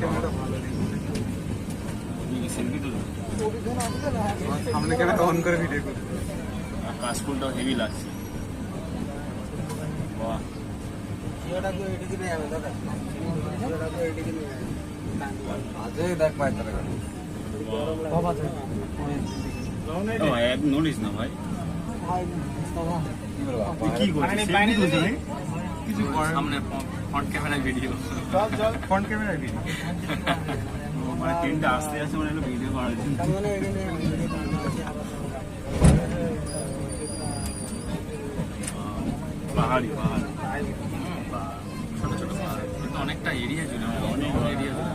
ক্যামেরাটা ভালো নেই। সেলফি তুলো, সামনে ক্যামেরা অন করে ভিডিও করি। আর কাশফুলটাও হেভি লাগছে। বাহ, দেখ ভাই তাহলে এক নোটিস না ভাই, কি করছিস? কিছু সামনে front camera video, front camera video. মানে ট্রেনটা আসতে আসতে মানে ভিডিও করা হয়েছে। পাহাড়ি পাহাড়, ছোট ছোট পাহাড়, কিন্তু অনেকটা এরিয়া জুড়ে, অনেক এরিয়া জুড়ে।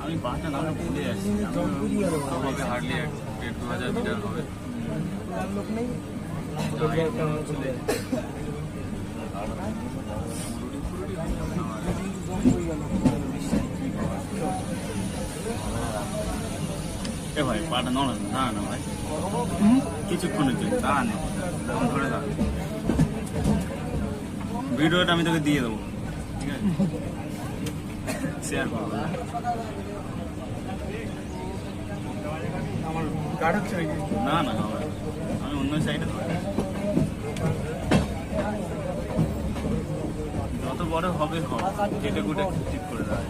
আমি পাহাড়টা নামটা ভুলে যাচ্ছি, হবে হার্ডলি 1,500-2,000 মিটার হবে। এ ভাই পাটা নড়া না, না ভাই কিছুক্ষণের জন্য দাঁড়া না, ধরে দাঁড়া। ভিডিওটা আমি তোকে দিয়ে দেবো, ঠিক আছে? শেয়ার করবো। আমার গার্ড হচ্ছে নাকি? না না আমি অন্য সাইডে যত বড় হবে কেটে কুটে ঠিক করে দেয়।